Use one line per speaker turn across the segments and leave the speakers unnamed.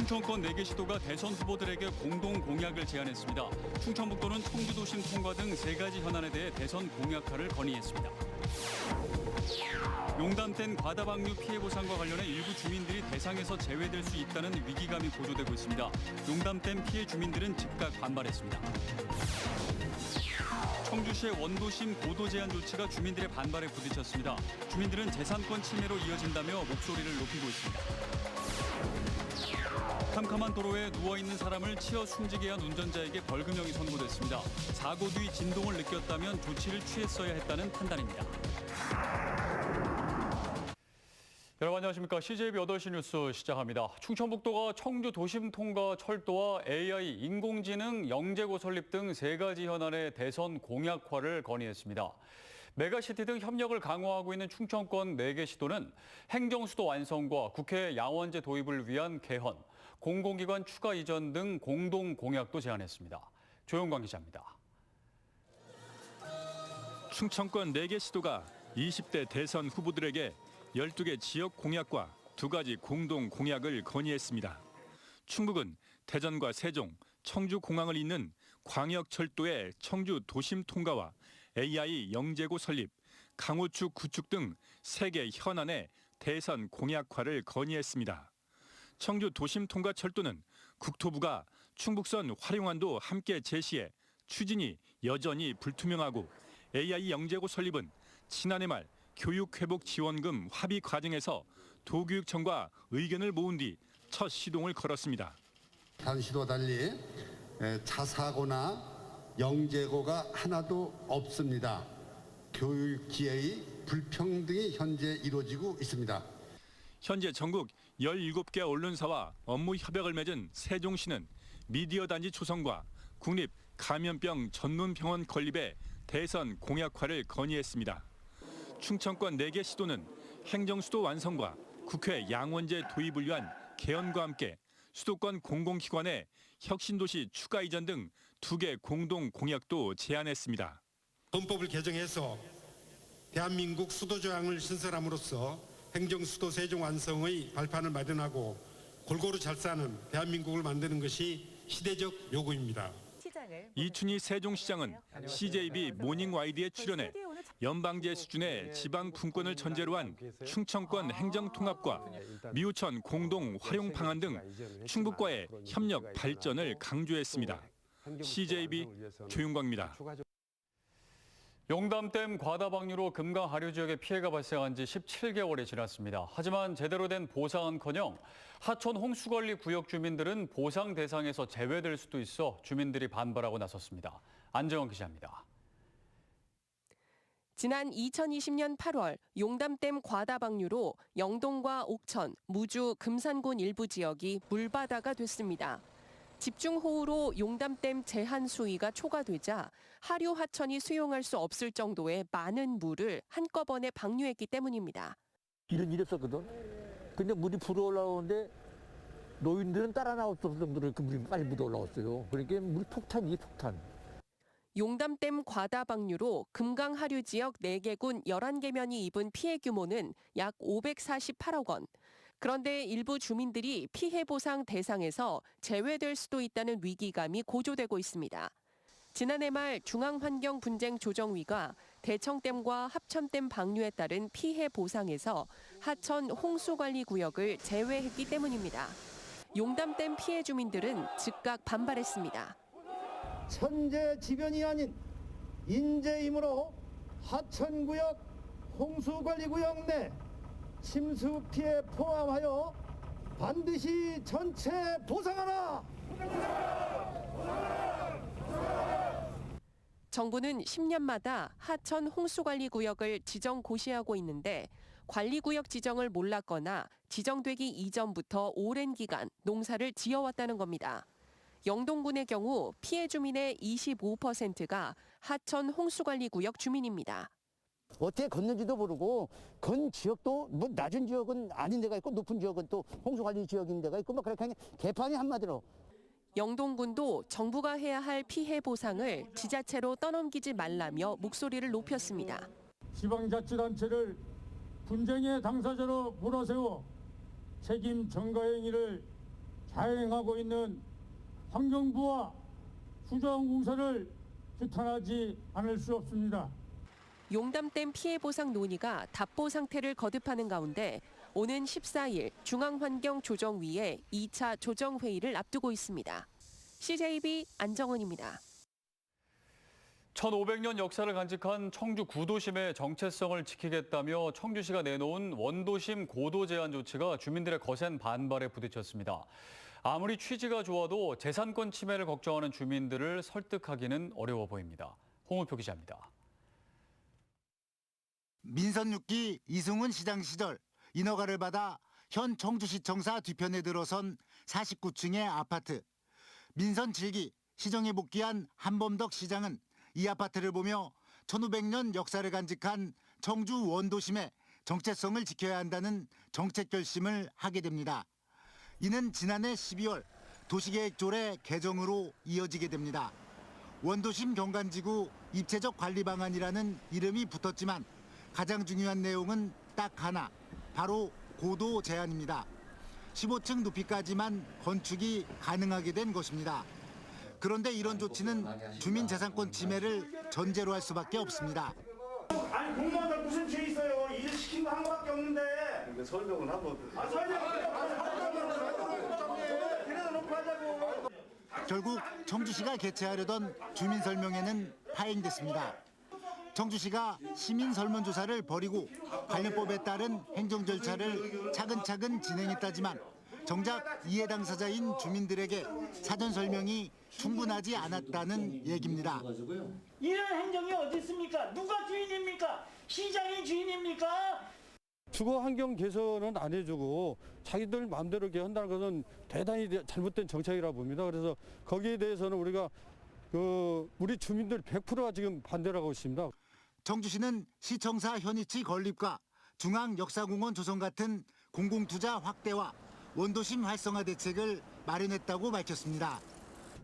충청권 4개 시도가 대선 후보들에게 공동 공약을 제안했습니다. 충청북도는 청주도심 통과 등 3가지 현안에 대해 대선 공약화를 건의했습니다. 용담댐 과다방류 피해 보상과 관련해 일부 주민들이 대상에서 제외될 수 있다는 위기감이 고조되고 있습니다. 용담댐 피해 주민들은 즉각 반발했습니다. 청주시의 원도심 고도 제한 조치가 주민들의 반발에 부딪혔습니다. 주민들은 재산권 침해로 이어진다며 목소리를 높이고 있습니다. 캄캄한 도로에 누워있는 사람을 치어 숨지게 한 운전자에게 벌금형이 선고됐습니다. 사고 뒤 진동을 느꼈다면 조치를 취했어야 했다는 판단입니다. 여러분 안녕하십니까. CJB 8시 뉴스 시작합니다. 충청북도가 청주 도심 통과 철도와 AI, 인공지능, 영재고 설립 등 3가지 현안의 대선 공약화를 건의했습니다. 메가시티 등 협력을 강화하고 있는 충청권 4개 시도는 행정수도 완성과 국회 양원제 도입을 위한 개헌, 공공기관 추가 이전 등 공동 공약도 제안했습니다. 조영광 기자입니다.
충청권 4개 시도가 20대 대선 후보들에게 12개 지역 공약과 2가지 공동 공약을 건의했습니다. 충북은 대전과 세종, 청주공항을 잇는 광역철도의 청주 도심 통과와 AI 영재고 설립, 강호축 구축 등 3개 현안의 대선 공약화를 건의했습니다. 청주 도심 통과 철도는 국토부가 충북선 활용안도 함께 제시해 추진이 여전히 불투명하고 AI 영재고 설립은 지난해 말 교육회복지원금 합의 과정에서 도교육청과 의견을 모은 뒤 첫 시동을 걸었습니다.
다른 시도와 달리 자사고나 영재고가 하나도 없습니다. 교육 기회의 불평등이 현재 이루어지고 있습니다.
현재 전국 17개 언론사와 업무 협약을 맺은 세종시는 미디어 단지 조성과 국립 감염병 전문병원 건립에 대선 공약화를 건의했습니다. 충청권 4개 시도는 행정수도 완성과 국회 양원제 도입을 위한 개헌과 함께 수도권 공공기관의 혁신도시 추가 이전 등 2개 공동 공약도 제안했습니다.
헌법을 개정해서 대한민국 수도조항을 신설함으로써 행정수도 세종 완성의 발판을 마련하고 골고루 잘 사는 대한민국을 만드는 것이 시대적 요구입니다.
이춘희 세종시장은 CJB 모닝와이드에 출연해 연방제 수준의 지방 분권을 전제로 한 충청권 행정통합과 미우천 공동 활용 방안 등 충북과의 협력 발전을 강조했습니다. CJB 조윤광입니다.
용담댐 과다방류로 금강 하류 지역에 피해가 발생한 지 17개월이 지났습니다. 하지만 제대로 된 보상은커녕 하천 홍수관리 구역 주민들은 보상 대상에서 제외될 수도 있어 주민들이 반발하고 나섰습니다. 안정원 기자입니다.
지난 2020년 8월 용담댐 과다방류로 영동과 옥천, 무주, 금산군 일부 지역이 물바다가 됐습니다. 집중호우로 용담댐 제한 수위가 초과되자 하류 하천이 수용할 수 없을 정도의 많은 물을 한꺼번에 방류했기 때문입니다.
이런 일이 없었거든. 근데 물이 불어 올라오는데 노인들은 따라 나올 수 없을 정도로 그 물이 빨리 묻어 올라왔어요. 그러니까 물이 폭탄이지 폭탄.
용담댐 과다방류로 금강 하류 지역 4개군 11개면이 입은 피해 규모는 약 548억 원. 그런데 일부 주민들이 피해 보상 대상에서 제외될 수도 있다는 위기감이 고조되고 있습니다. 지난해 말 중앙환경분쟁조정위가 대청댐과 합천댐 방류에 따른 피해 보상에서 하천 홍수관리구역을 제외했기 때문입니다. 용담댐 피해 주민들은 즉각 반발했습니다.
천재지변이 아닌 인재이므로 하천구역 홍수관리구역 내 침수 피해 포함하여 반드시 전체 보상하라!
정부는 10년마다 하천 홍수관리구역을 지정 고시하고 있는데 관리구역 지정을 몰랐거나 지정되기 이전부터 오랜 기간 농사를 지어왔다는 겁니다. 영동군의 경우 피해 주민의 25%가 하천 홍수관리구역 주민입니다.
어떻게 걷는지도 모르고 건 지역도 뭐 낮은 지역은 아닌 데가 있고 높은 지역은 또 홍수관리 지역인 데가 있고 뭐 그렇게 개판이 한마디로.
영동군도 정부가 해야 할 피해 보상을 지자체로 떠넘기지 말라며 목소리를 높였습니다.
지방자치단체를 분쟁의 당사자로 몰아세워 책임 전가 행위를 자행하고 있는 환경부와 수자원공사를 규탄하지 않을 수 없습니다.
용담댐 피해 보상 논의가 답보 상태를 거듭하는 가운데 오는 14일 중앙환경조정위의 2차 조정회의를 앞두고 있습니다. CJB 안정은입니다.
1500년 역사를 간직한 청주 구도심의 정체성을 지키겠다며 청주시가 내놓은 원도심 고도 제한 조치가 주민들의 거센 반발에 부딪혔습니다. 아무리 취지가 좋아도 재산권 침해를 걱정하는 주민들을 설득하기는 어려워 보입니다. 홍우표 기자입니다.
민선 6기 이승훈 시장 시절 인허가를 받아 현 청주시청사 뒤편에 들어선 49층의 아파트. 민선 7기 시정에 복귀한 한범덕 시장은 이 아파트를 보며 1500년 역사를 간직한 청주 원도심의 정체성을 지켜야 한다는 정책 결심을 하게 됩니다. 이는 지난해 12월 도시계획조례 개정으로 이어지게 됩니다. 원도심 경관지구 입체적 관리 방안이라는 이름이 붙었지만 가장 중요한 내용은 딱 하나, 바로 고도 제한입니다. 15층 높이까지만 건축이 가능하게 된 것입니다. 그런데 이런 조치는 주민재산권 침해를 전제로 할 수밖에 없습니다.
아니 공무원들 무슨 죄 있어요? 일 시킨 거 한 거밖에 없는데. 설명을 하고. 대놓고 하자고.
결국 청주시가 개최하려던 주민설명회는 파행됐습니다. 청주시가 시민 설문조사를 벌이고 관련법에 따른 행정 절차를 차근차근 진행했다지만 정작 이해 당사자인 주민들에게 사전 설명이 충분하지 않았다는 얘기입니다.
이런 행정이 어디 있습니까? 누가 주인입니까? 시장이 주인입니까?
주거 환경 개선은 안 해주고 자기들 마음대로 이렇게 한다는 것은 대단히 잘못된 정책이라 봅니다. 그래서 거기에 대해서는 우리가 우리 주민들 100%가 지금 반대를 하고 있습니다.
청주시는 시청사 현위치 건립과 중앙역사공원 조성 같은 공공투자 확대와 원도심 활성화 대책을 마련했다고 밝혔습니다.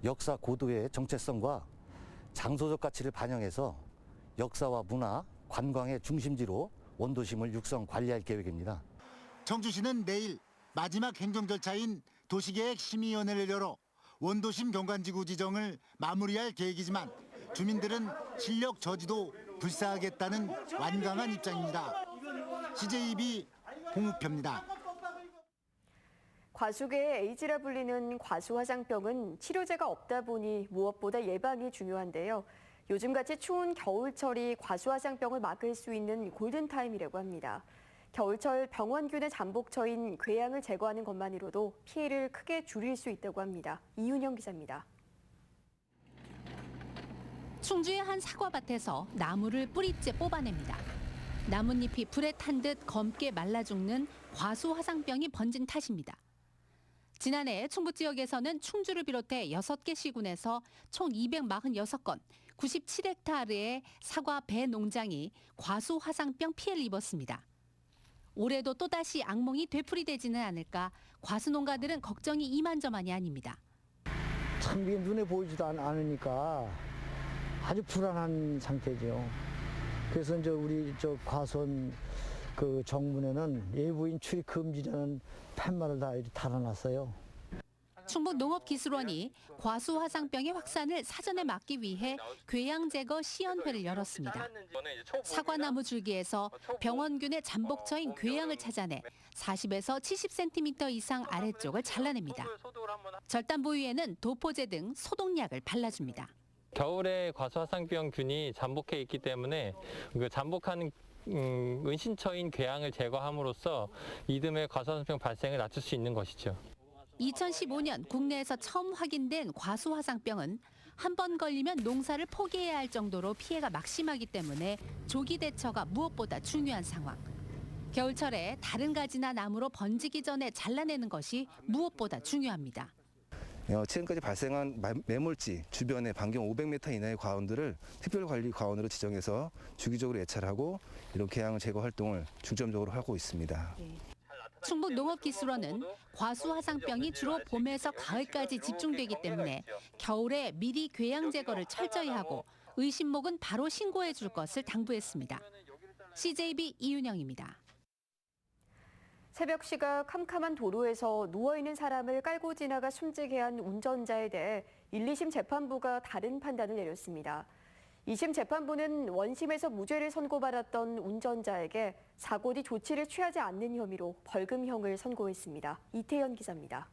역사 고도의 정체성과 장소적 가치를 반영해서 역사와 문화, 관광의 중심지로 원도심을 육성 관리할 계획입니다.
청주시는 내일 마지막 행정 절차인 도시계획심의위원회를 열어 원도심 경관지구 지정을 마무리할 계획이지만 주민들은 실력 저지도 불사하겠다는 완강한 입장입니다. CJB 홍우표입니다.
과수계의 에이즈라 불리는 과수화상병은 치료제가 없다 보니 무엇보다 예방이 중요한데요. 요즘같이 추운 겨울철이 과수화상병을 막을 수 있는 골든타임이라고 합니다. 겨울철 병원균의 잠복처인 궤양을 제거하는 것만으로도 피해를 크게 줄일 수 있다고 합니다. 이윤영 기자입니다.
충주의 한 사과밭에서 나무를 뿌리째 뽑아냅니다. 나뭇잎이 불에 탄 듯 검게 말라 죽는 과수화상병이 번진 탓입니다. 지난해 충북 지역에서는 충주를 비롯해 6개 시군에서 총 246건, 97헥타르의 사과 배 농장이 과수화상병 피해를 입었습니다. 올해도 또다시 악몽이 되풀이되지는 않을까 과수 농가들은 걱정이 이만저만이 아닙니다.
참 이게 눈에 보이지도 않으니까 아주 불안한 상태죠. 그래서 이제 우리 과수원 정문에는 외부인 출입 금지라는 팻말을 다 달아놨어요.
충북 농업기술원이 과수화상병의 확산을 사전에 막기 위해 궤양 제거 시연회를 열었습니다. 사과나무 줄기에서 병원균의 잠복처인 궤양을 찾아내 40에서 70cm 이상 아래쪽을 잘라냅니다. 절단 부위에는 도포제 등 소독약을 발라줍니다.
겨울에 과수화상병균이 잠복해 있기 때문에 그 잠복하는 은신처인 궤양을 제거함으로써 이듬해 과수화상병 발생을 낮출 수 있는 것이죠.
2015년 국내에서 처음 확인된 과수화상병은 한 번 걸리면 농사를 포기해야 할 정도로 피해가 막심하기 때문에 조기 대처가 무엇보다 중요한 상황. 겨울철에 다른 가지나 나무로 번지기 전에 잘라내는 것이 무엇보다 중요합니다.
지금까지 발생한 매몰지 주변의 반경 500m 이내의 과원들을 특별관리 과원으로 지정해서 주기적으로 예찰하고 이런 궤양을 제거 활동을 중점적으로 하고 있습니다.
충북 농업기술원은 과수화상병이 주로 봄에서 가을까지 집중되기 때문에 겨울에 미리 궤양 제거를 철저히 하고 의심목은 바로 신고해 줄 것을 당부했습니다. CJB 이윤영입니다.
새벽 시각 캄캄한 도로에서 누워있는 사람을 깔고 지나가 숨지게 한 운전자에 대해 1, 2심 재판부가 다른 판단을 내렸습니다. 2심 재판부는 원심에서 무죄를 선고받았던 운전자에게 사고 뒤 조치를 취하지 않는 혐의로 벌금형을 선고했습니다. 이태현 기자입니다.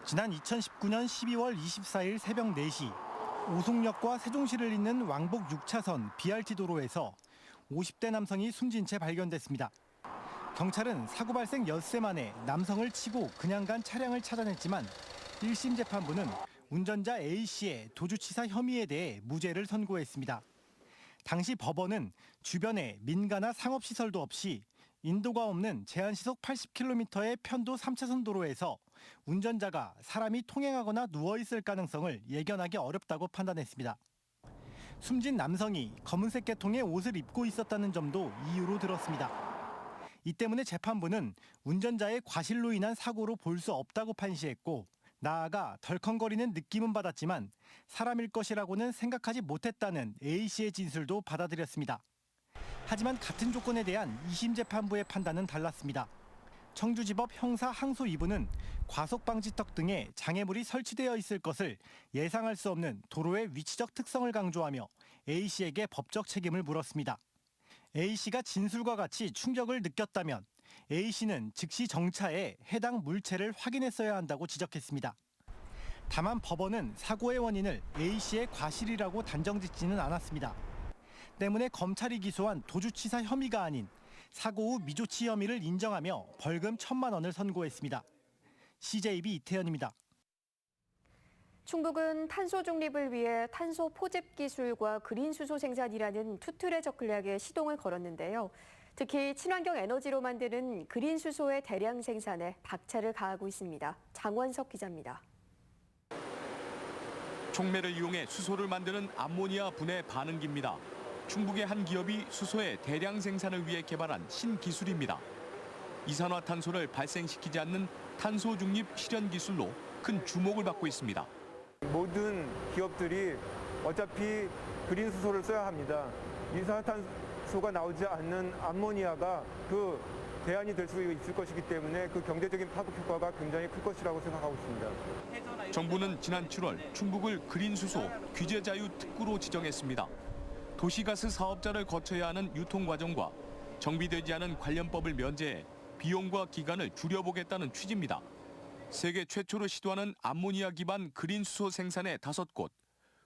지난 2019년 12월 24일 새벽 4시 오송역과 세종시를 잇는 왕복 6차선 BRT 도로에서 50대 남성이 숨진 채 발견됐습니다. 경찰은 사고 발생 엿새 만에 남성을 치고 그냥 간 차량을 찾아냈지만 1심 재판부는 운전자 A씨의 도주치사 혐의에 대해 무죄를 선고했습니다. 당시 법원은 주변에 민가나 상업시설도 없이 인도가 없는 제한시속 80km의 편도 3차선 도로에서 운전자가 사람이 통행하거나 누워있을 가능성을 예견하기 어렵다고 판단했습니다. 숨진 남성이 검은색 계통의 옷을 입고 있었다는 점도 이유로 들었습니다. 이 때문에 재판부는 운전자의 과실로 인한 사고로 볼 수 없다고 판시했고 나아가 덜컹거리는 느낌은 받았지만 사람일 것이라고는 생각하지 못했다는 A씨의 진술도 받아들였습니다. 하지만 같은 조건에 대한 2심 재판부의 판단은 달랐습니다. 청주지법 형사 항소 2부는 과속방지턱 등의 장애물이 설치되어 있을 것을 예상할 수 없는 도로의 위치적 특성을 강조하며 A씨에게 법적 책임을 물었습니다. A씨가 진술과 같이 충격을 느꼈다면 A씨는 즉시 정차해 해당 물체를 확인했어야 한다고 지적했습니다. 다만 법원은 사고의 원인을 A씨의 과실이라고 단정짓지는 않았습니다. 때문에 검찰이 기소한 도주치사 혐의가 아닌 사고 후 미조치 혐의를 인정하며 벌금 1,000만 원을 선고했습니다. CJB 이태현입니다.
충북은 탄소 중립을 위해 탄소 포집 기술과 그린 수소 생산이라는 투 트랙 전략에 시동을 걸었는데요. 특히 친환경 에너지로 만드는 그린 수소의 대량 생산에 박차를 가하고 있습니다. 장원석 기자입니다.
촉매를 이용해 수소를 만드는 암모니아 분해 반응기입니다. 충북의 한 기업이 수소의 대량 생산을 위해 개발한 신기술입니다. 이산화탄소를 발생시키지 않는 탄소 중립 실현 기술로 큰 주목을 받고 있습니다.
모든 기업들이 어차피 그린 수소를 써야 합니다. 이산화탄소가 나오지 않는 암모니아가 그 대안이 될 수 있을 것이기 때문에 그 경제적인 파급 효과가 굉장히 클 것이라고 생각하고 있습니다.
정부는 지난 7월 충북을 그린 수소 규제 자유 특구로 지정했습니다. 도시가스 사업자를 거쳐야 하는 유통 과정과 정비되지 않은 관련법을 면제해 비용과 기간을 줄여보겠다는 취지입니다. 세계 최초로 시도하는 암모니아 기반 그린 수소 생산에 5곳,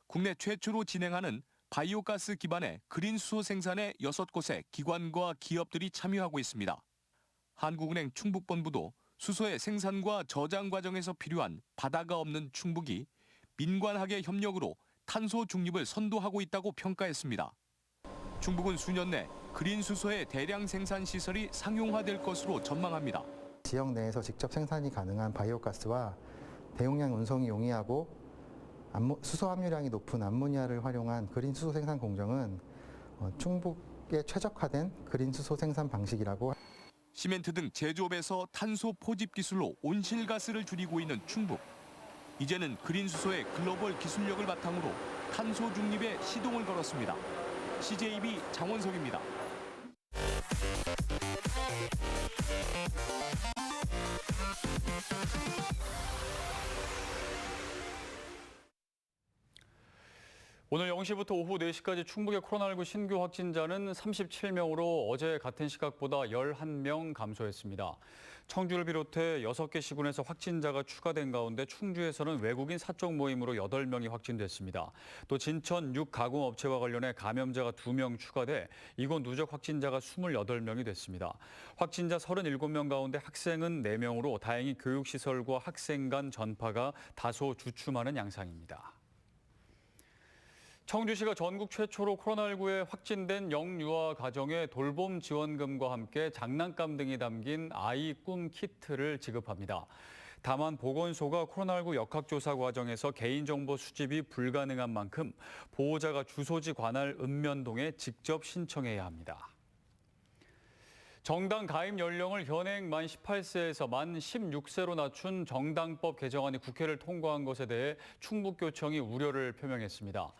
국내 최초로 진행하는 바이오가스 기반의 그린 수소 생산에 6곳의 기관과 기업들이 참여하고 있습니다. 한국은행 충북본부도 수소의 생산과 저장 과정에서 필요한 바다가 없는 충북이 민관학의 협력으로 탄소 중립을 선도하고 있다고 평가했습니다. 충북은 수년 내 그린 수소의 대량 생산 시설이 상용화될 것으로 전망합니다.
지역 내에서 직접 생산이 가능한 바이오가스와 대용량 운송이 용이하고 수소 함유량이 높은 암모니아를 활용한 그린 수소 생산 공정은 충북에 최적화된 그린 수소 생산 방식이라고.
시멘트 등 제조업에서 탄소 포집 기술로 온실가스를 줄이고 있는 충북. 이제는 그린 수소의 글로벌 기술력을 바탕으로 탄소 중립에 시동을 걸었습니다. CJB 장원석입니다.
오늘 0시부터 오후 4시까지 충북의 코로나19 신규 확진자는 37명으로 어제 같은 시각보다 11명 감소했습니다. 청주를 비롯해 6개 시군에서 확진자가 추가된 가운데 충주에서는 외국인 사적 모임으로 8명이 확진됐습니다. 또 진천 6가공업체와 관련해 감염자가 2명 추가돼 이곳 누적 확진자가 28명이 됐습니다. 확진자 37명 가운데 학생은 4명으로 다행히 교육시설과 학생 간 전파가 다소 주춤하는 양상입니다. 청주시가 전국 최초로 코로나19에 확진된 영유아 가정에 돌봄 지원금과 함께 장난감 등이 담긴 아이 꿈 키트를 지급합니다. 다만 보건소가 코로나19 역학조사 과정에서 개인정보 수집이 불가능한 만큼 보호자가 주소지 관할 읍면동에 직접 신청해야 합니다. 정당 가입 연령을 현행 만 18세에서 만 16세로 낮춘 정당법 개정안이 국회를 통과한 것에 대해 충북교청이 우려를 표명했습니다.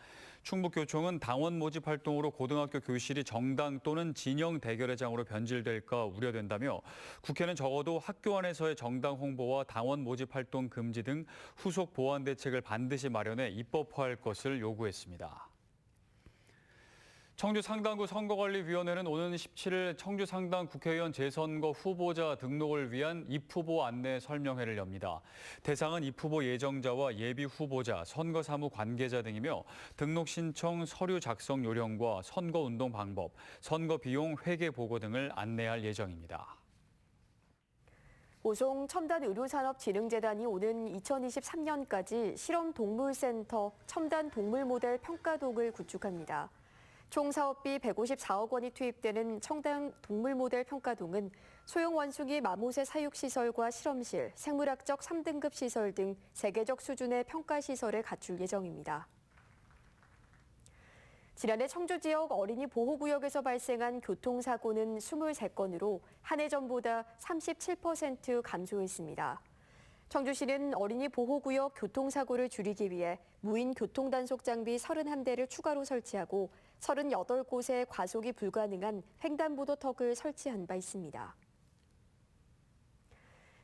충북교총은 당원 모집 활동으로 고등학교 교실이 정당 또는 진영 대결회장으로 변질될까 우려된다며 국회는 적어도 학교 안에서의 정당 홍보와 당원 모집 활동 금지 등 후속 보완 대책을 반드시 마련해 입법화할 것을 요구했습니다. 청주 상당구 선거관리위원회는 오는 17일 청주 상당 국회의원 재선거 후보자 등록을 위한 입후보 안내 설명회를 엽니다. 대상은 입후보 예정자와 예비 후보자, 선거사무 관계자 등이며 등록 신청 서류 작성 요령과 선거운동 방법, 선거 비용 회계 보고 등을 안내할 예정입니다.
오송 첨단의료산업진흥재단이 오는 2023년까지 실험동물센터 첨단동물모델 평가동을 구축합니다. 총 사업비 154억 원이 투입되는 첨단 동물모델 평가동은 소형 원숭이 마모새 사육시설과 실험실, 생물학적 3등급 시설 등 세계적 수준의 평가시설을 갖출 예정입니다. 지난해 청주 지역 어린이 보호구역에서 발생한 교통사고는 23건으로 한 해 전보다 37% 감소했습니다. 청주시는 어린이 보호구역 교통사고를 줄이기 위해 무인 교통단속 장비 31대를 추가로 설치하고 38곳에 과속이 불가능한 횡단보도턱을 설치한 바 있습니다.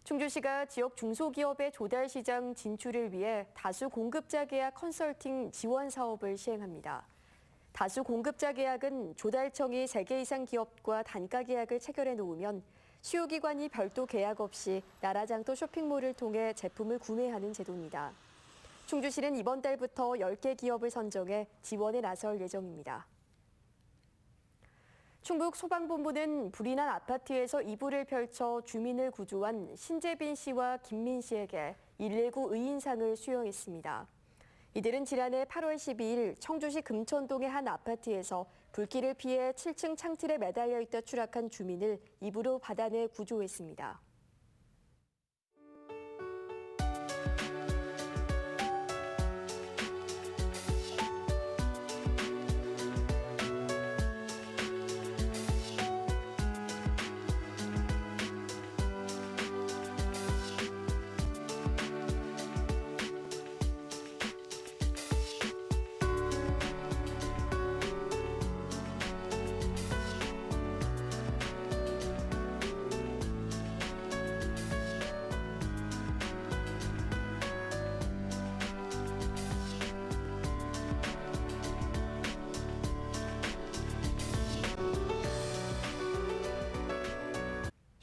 충주시가 지역 중소기업의 조달 시장 진출을 위해 다수 공급자 계약 컨설팅 지원 사업을 시행합니다. 다수 공급자 계약은 조달청이 3개 이상 기업과 단가 계약을 체결해 놓으면 수요기관이 별도 계약 없이 나라장터 쇼핑몰을 통해 제품을 구매하는 제도입니다. 충주시는 이번 달부터 10개 기업을 선정해 지원에 나설 예정입니다. 충북 소방본부는 불이 난 아파트에서 이불을 펼쳐 주민을 구조한 신재빈 씨와 김민 씨에게 119 의인상을 수여했습니다. 이들은 지난해 8월 12일 청주시 금천동의 한 아파트에서 불길을 피해 7층 창틀에 매달려 있다 추락한 주민을 입으로 받아내 구조했습니다.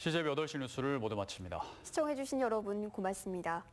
CJB 8시 뉴스를 모두 마칩니다.
시청해주신 여러분 고맙습니다.